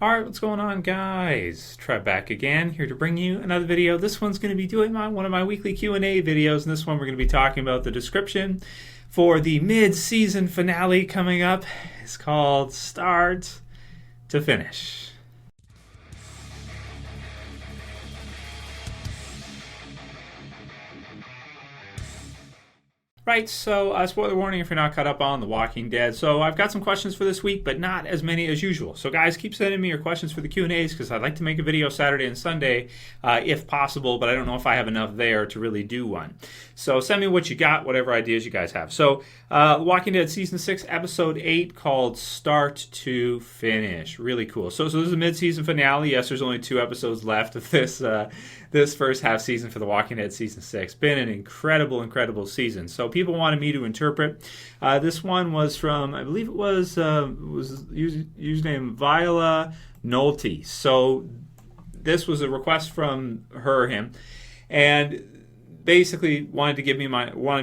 Alright, what's going on, guys? Trev back again, here to bring you another video. This one's going to be doing one of my weekly Q&A videos, and this one we're going to be talking about the description for the mid-season finale coming up. It's called Start to Finish. Right, so spoiler warning if you're not caught up on The Walking Dead. So I've got some questions for this week, but not as many as usual. So guys, keep sending me your questions for the Q&As because I'd like to make a video Saturday and Sunday if possible, but I don't know if I have enough there to really do one. So send me what you got, whatever ideas you guys have. So The Walking Dead Season 6, Episode 8 called Start to Finish. Really cool. So this is a mid-season finale. Yes, there's only 2 episodes left of this first half season for The Walking Dead Season 6. Been an incredible season. So people wanted me to interpret. This one was from, I believe it was username Viola Nolte. So this was a request from him, and basically wanted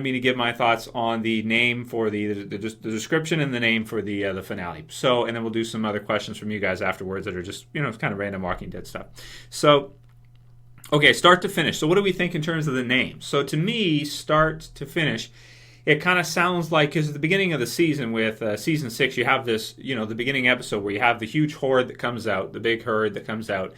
me to give my thoughts on the name for the description and the name for the finale. So, and then we'll do some other questions from you guys afterwards that are just kind of random Walking Dead stuff. So. Okay, start to finish. So what do we think in terms of the name? So to me, start to finish, it kind of sounds like, because at the beginning of the season with Season 6, you have this, the beginning episode where you have the huge horde that comes out, the big herd that comes out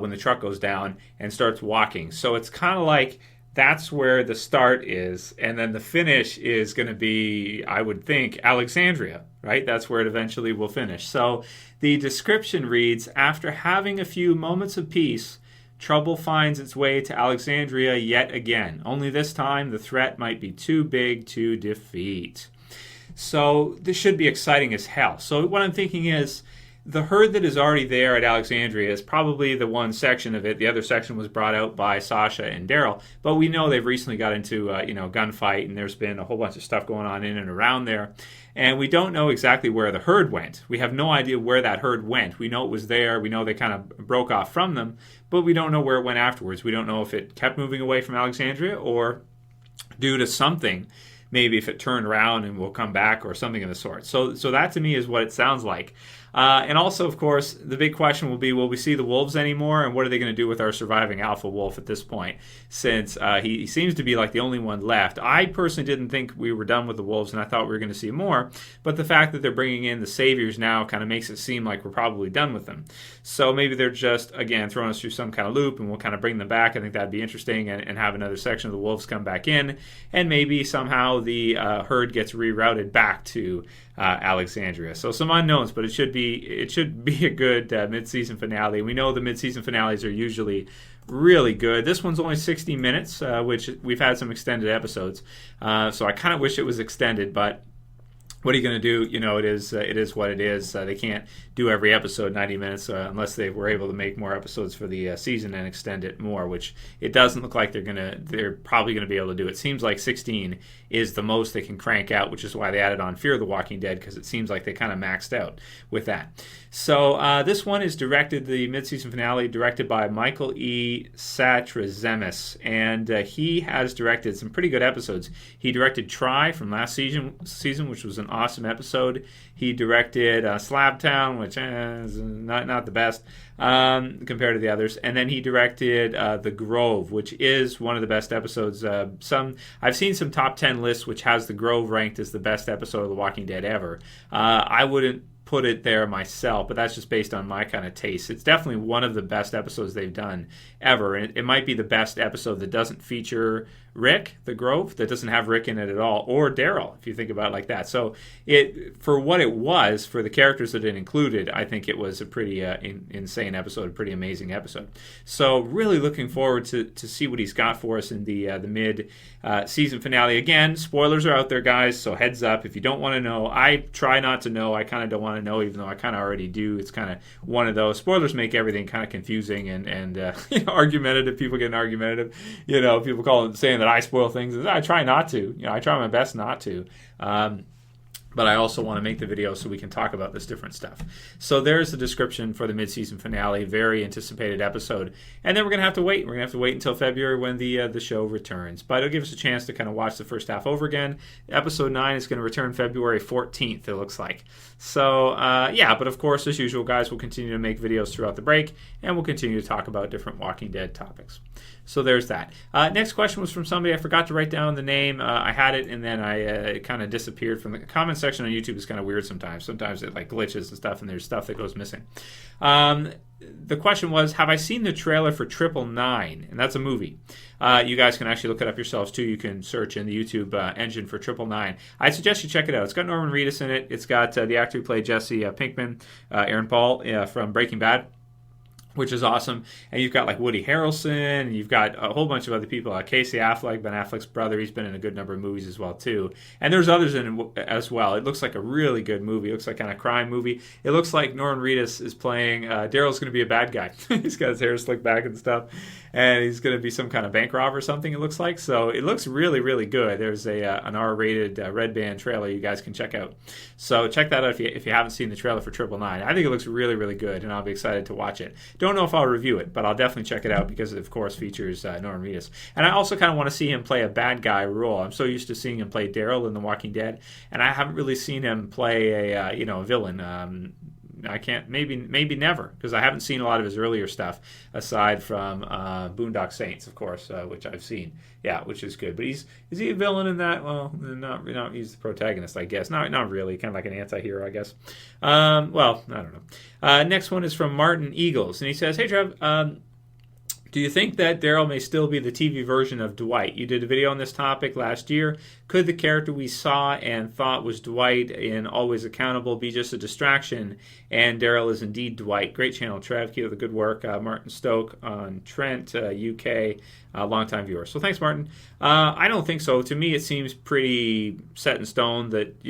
when the truck goes down and starts walking. So it's kind of like that's where the start is, and then the finish is going to be, I would think, Alexandria, right? That's where it eventually will finish. So the description reads, after having a few moments of peace, trouble finds its way to Alexandria yet again. Only this time, the threat might be too big to defeat. So this should be exciting as hell. So what I'm thinking is, the herd that is already there at Alexandria is probably the one section of it. The other section was brought out by Sasha and Daryl. But we know they've recently got into a gunfight, and there's been a whole bunch of stuff going on in and around there. And we don't know exactly where the herd went. We have no idea where that herd went. We know it was there. We know they kind of broke off from them. But we don't know where it went afterwards. We don't know if it kept moving away from Alexandria or due to something. Maybe if it turned around and will come back or something of the sort. So that to me is what it sounds like. And also, of course, the big question will be, will we see the wolves anymore? And what are they going to do with our surviving alpha wolf at this point? Since he seems to be like the only one left. I personally didn't think we were done with the wolves, and I thought we were going to see more. But the fact that they're bringing in the saviors now kind of makes it seem like we're probably done with them. So maybe they're just, again, throwing us through some kind of loop, and we'll kind of bring them back. I think that'd be interesting, and have another section of the wolves come back in. And maybe somehow the herd gets rerouted back to Alexandria. So some unknowns, but it should be a good mid-season finale. We know the mid-season finales are usually really good. This one's only 60 minutes, which we've had some extended episodes. So I kind of wish it was extended, but what are you going to do? it is what it is. They can't do every episode 90 minutes unless they were able to make more episodes for the season and extend it more, which it doesn't look like they're probably going to be able to do. It seems like 16 is the most they can crank out, which is why they added on Fear the Walking Dead, because it seems like they kind of maxed out with that. So this one is the mid-season finale, directed by Michael E. Satrazemis, and he has directed some pretty good episodes. He directed Try from last season, which was an awesome episode. He directed Slabtown, which is not the best compared to the others. And then he directed The Grove, which is one of the best episodes. I've seen some top 10 lists which has The Grove ranked as the best episode of The Walking Dead ever. I wouldn't put it there myself, but that's just based on my kind of taste. It's definitely one of the best episodes they've done ever. And it might be the best episode that doesn't feature Rick, the Grove, that doesn't have Rick in it at all, or Daryl, if you think about it like that. So for what it was, for the characters that it included, I think it was a pretty insane episode, a pretty amazing episode. So really looking forward to see what he's got for us in the mid-season finale. Again, spoilers are out there, guys, so heads up. If you don't want to know, I try not to know. I kind of don't want to know, even though I kind of already do. It's kind of one of those. Spoilers make everything kind of confusing and argumentative. People getting argumentative. People saying that I spoil things. I try not to. I try my best not to. But but I also want to make the video so we can talk about this different stuff. So there's the description for the mid-season finale, very anticipated episode. And then we're going to have to wait. We're going to have to wait until February when the show returns. But it'll give us a chance to kind of watch the first half over again. Episode 9 is going to return February 14th, it looks like. So, yeah, but of course, as usual, guys, we'll continue to make videos throughout the break, and we'll continue to talk about different Walking Dead topics. So there's that. Next question was from somebody. I forgot to write down the name. I had it, and then it kind of disappeared from the comment section on YouTube. Is kind of weird sometimes. Sometimes it like glitches and stuff, and there's stuff that goes missing. The question was, have I seen the trailer for 999? And that's a movie. You guys can actually look it up yourselves, too. You can search in the YouTube engine for 999. I suggest you check it out. It's got Norman Reedus in it. It's got the actor who played Jesse Pinkman, Aaron Paul from Breaking Bad, which is awesome. And you've got like Woody Harrelson, and you've got a whole bunch of other people. Casey Affleck, Ben Affleck's brother, he's been in a good number of movies as well too. And there's others in it as well. It looks like a really good movie. It looks like kind of crime movie. It looks like Norman Reedus is playing, Daryl's going to be a bad guy. He's got his hair slicked back and stuff. And he's going to be some kind of bank robber or something, it looks like. So it looks really, really good. There's an R-rated red band trailer you guys can check out. So check that out if you haven't seen the trailer for 999. I think it looks really, really good, and I'll be excited to watch it. Don't know if I'll review it, but I'll definitely check it out because it, of course, features Norman Reedus. And I also kind of want to see him play a bad guy role. I'm so used to seeing him play Daryl in The Walking Dead, and I haven't really seen him play a villain. I can't, maybe never, because I haven't seen a lot of his earlier stuff aside from Boondock Saints, of course, which I've seen. Yeah, which is good. But is he a villain in that? Well, not he's the protagonist, I guess. Not really, kind of like an anti-hero, I guess. Well, I don't know. Next one is from Martin Eagles, and he says, "Hey, Trev, do you think that Daryl may still be the TV version of Dwight? You did a video on this topic last year. Could the character we saw and thought was Dwight in Always Accountable be just a distraction, and Daryl is indeed Dwight?" Great channel, Trev. Keep up the good work. Martin Stoke on Trent, UK, longtime viewer. So thanks, Martin. I don't think so. To me, it seems pretty set in stone that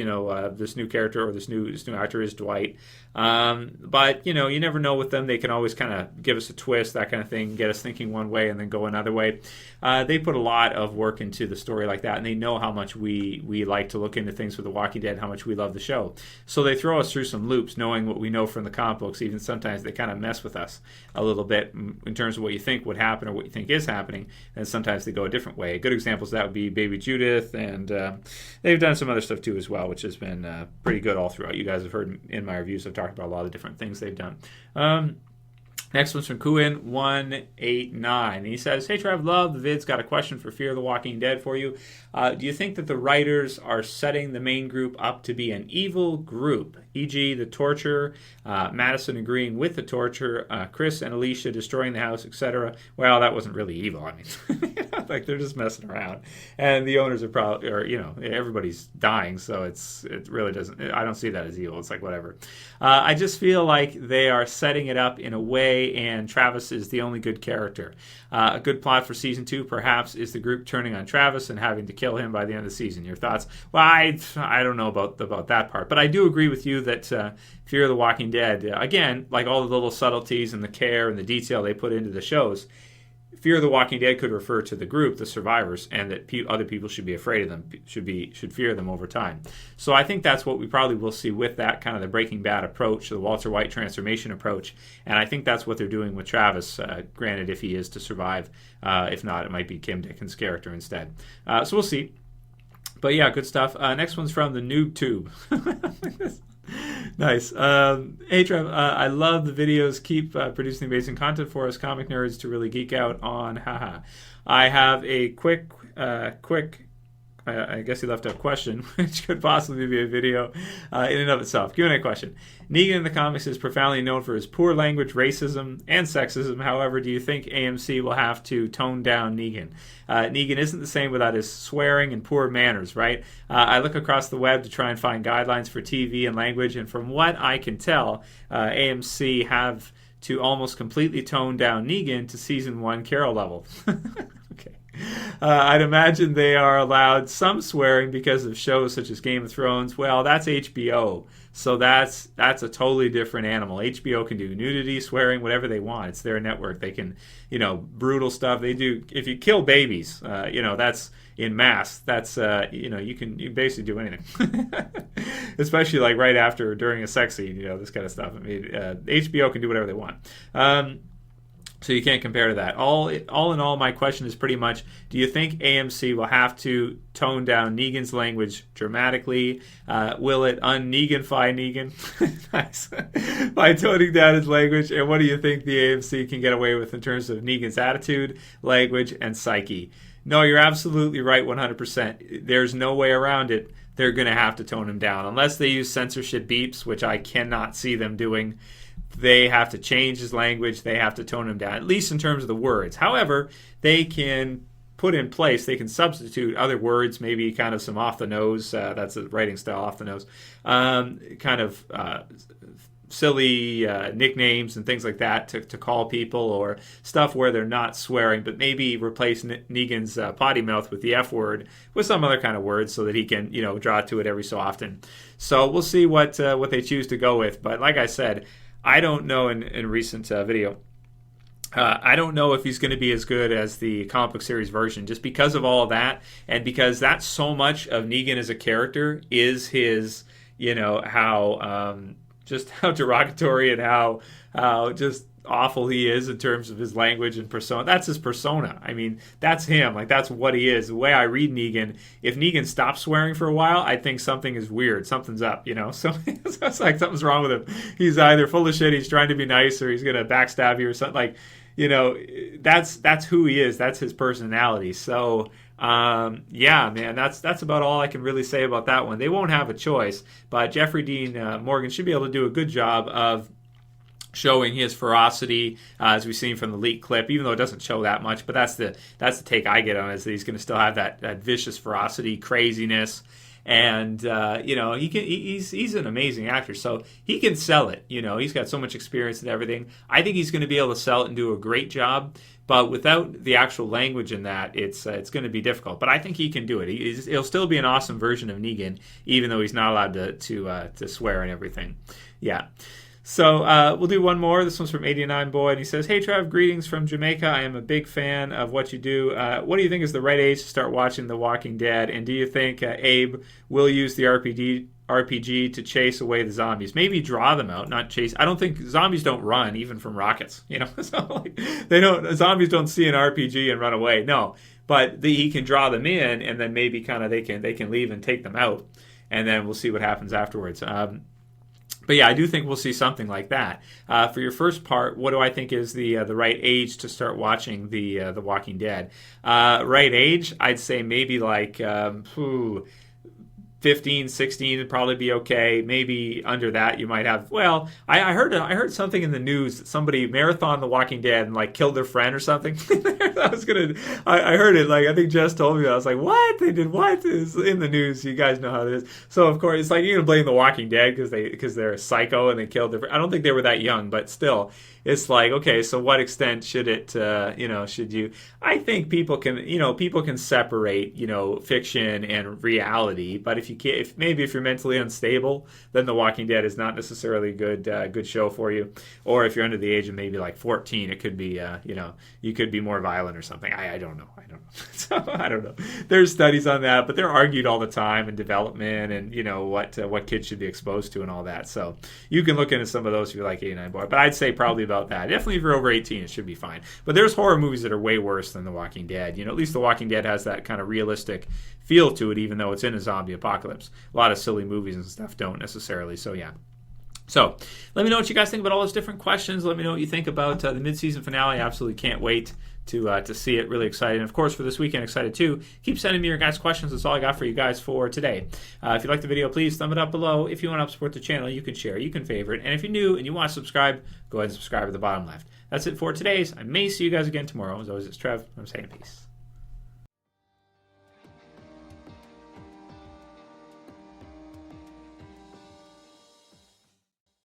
this new character or this new actor is Dwight. But you never know with them. They can always kind of give us a twist, that kind of thing, get us thinking one way and then go another way. They put a lot of work into the story like that, and they know how much we like to look into things with The Walking Dead, how much we love the show. So they throw us through some loops, knowing what we know from the comic books. Even sometimes they kind of mess with us a little bit in terms of what you think would happen or what you think is happening, and sometimes they go a different way. Good examples of that would be Baby Judith, and they've done some other stuff too as well, which has been pretty good all throughout. You guys have heard in my reviews, I've talked about a lot of different things they've done. Next one's from Kuin189. And he says, "Hey, Trev, love the vids. Got a question for Fear the Walking Dead for you. Do you think that the writers are setting the main group up to be an evil group, e.g. the torture, Maddison agreeing with the torture, Chris and Alicia destroying the house, etc.? Well, that wasn't really evil. I mean, like they're just messing around. And the owners are probably, everybody's dying, so it really doesn't, I don't see that as evil. It's like whatever. I just feel like they are setting it up in a way, and Travis is the only good character. A good plot for season 2, perhaps, is the group turning on Travis and having to kill him by the end of the season. Your thoughts?" Well, I don't know about that part, but I do agree with you that Fear the Walking Dead, again, like all the little subtleties and the care and the detail they put into the shows, Fear the Walking Dead could refer to the group, the survivors, and that other people should be afraid of them, should fear them over time. So I think that's what we probably will see with that kind of the Breaking Bad approach, the Walter White transformation approach, and I think that's what they're doing with Travis, granted if he is to survive. If not, it might be Kim Dickens' character instead. So we'll see. But yeah, good stuff. Next one's from the Noob Tube. Nice. Hey, Trev, I love the videos. Keep producing amazing content for us comic nerds to really geek out on. Haha. I have a quick I guess he left out a question, which could possibly be a video in and of itself. Q&A question. Negan in the comics is profoundly known for his poor language, racism, and sexism. However, do you think AMC will have to tone down Negan? Negan isn't the same without his swearing and poor manners, right? I look across the web to try and find guidelines for TV and language, and from what I can tell, AMC have to almost completely tone down Negan to season 1 Carol level. Okay. I'd imagine they are allowed some swearing because of shows such as Game of Thrones. Well, that's HBO. So that's a totally different animal. HBO can do nudity, swearing, whatever they want. It's their network. They can, brutal stuff. They do. If you kill babies, that's in mass. That's you can basically do anything, especially like right after or during a sex scene. This kind of stuff. I mean, HBO can do whatever they want. So you can't compare to that. All in all, my question is pretty much, do you think AMC will have to tone down Negan's language dramatically? Will it un-Neganify Negan nice. by toning down his language? And what do you think the AMC can get away with in terms of Negan's attitude, language, and psyche? No, you're absolutely right 100%. There's no way around it. They're going to have to tone him down. Unless they use censorship beeps, which I cannot see them doing. They have to change his language. They have to tone him down, at least in terms of the words. However, they can put in place, they can substitute other words, maybe kind of some off the nose, that's a writing style, off the nose, kind of silly nicknames and things like that to call people, or stuff where they're not swearing, but maybe replace Negan's potty mouth with the F word with some other kind of word so that he can, draw to it every so often. So we'll see what they choose to go with. But like I said, I don't know in recent video. I don't know if he's going to be as good as the comic book series version, just because of all of that, and because that's so much of Negan as a character is his, how derogatory and how just awful he is in terms of his language and persona. That's his persona. I mean, that's him. Like, that's what he is. The way I read Negan, if Negan stops swearing for a while, I think something is weird. Something's up, So it's like something's wrong with him. He's either full of shit, he's trying to be nice, or he's going to backstab you or something. Like, that's who he is. That's his personality. So, yeah, man, that's about all I can really say about that one. They won't have a choice, but Jeffrey Dean Morgan should be able to do a good job of showing his ferocity, as we've seen from the leaked clip, even though it doesn't show that much. But that's the take I get on it, is that he's going to still have that vicious ferocity, craziness, and he's an amazing actor, so he can sell it. He's got so much experience and everything. I think he's going to be able to sell it and do a great job. But without the actual language in that, it's going to be difficult. But I think he can do it. He'll still be an awesome version of Negan, even though he's not allowed to swear and everything. Yeah. So we'll do one more. This one's from 89 Boy, and he says, "Hey Trev, greetings from Jamaica. I am a big fan of what you do. What do you think is the right age to start watching The Walking Dead? And do you think Abe will use the RPG to chase away the zombies? Maybe draw them out, not chase. I don't think zombies don't run even from rockets. So zombies don't see an RPG and run away. No, but he can draw them in, and then maybe kind of they can leave and take them out, and then we'll see what happens afterwards." But yeah, I do think we'll see something like that. For your first part, what do I think is the right age to start watching the Walking Dead? Right age, I'd say maybe like 15, 16 would probably be okay. Maybe under that you might have. Well, I heard something in the news that somebody marathoned The Walking Dead and like killed their friend or something. I heard it. Like, I think Jess told me that. I was like, what? They did what? It's in the news. You guys know how it is. So of course it's like you're gonna blame The Walking Dead because they're a psycho and they killed their. I don't think they were that young, but still. It's like, okay, so what extent should it, should you? I think people can separate, fiction and reality. But if you can't, if you're mentally unstable, then The Walking Dead is not necessarily a good show for you. Or if you're under the age of maybe like 14, it could be, you could be more violent or something. I don't know. So I don't know. There's studies on that, but they're argued all the time in development and what kids should be exposed to and all that. So you can look into some of those if you're like 89 Boy. But I'd say probably about that. Definitely if you're over 18, it should be fine. But there's horror movies that are way worse than The Walking Dead. At least The Walking Dead has that kind of realistic feel to it, even though it's in a zombie apocalypse. A lot of silly movies and stuff don't necessarily. So yeah. So let me know what you guys think about all those different questions. Let me know what you think about the mid-season finale. I absolutely can't wait to see it. Really excited. And of course, for this weekend, excited too. Keep sending me your guys' questions. That's all I got for you guys for today. If you like the video, please thumb it up below. If you want to help support the channel, you can share, you can favorite. And if you're new and you want to subscribe, go ahead and subscribe at the bottom left. That's it for today's. I may see you guys again tomorrow. As always, it's Trev. I'm saying peace.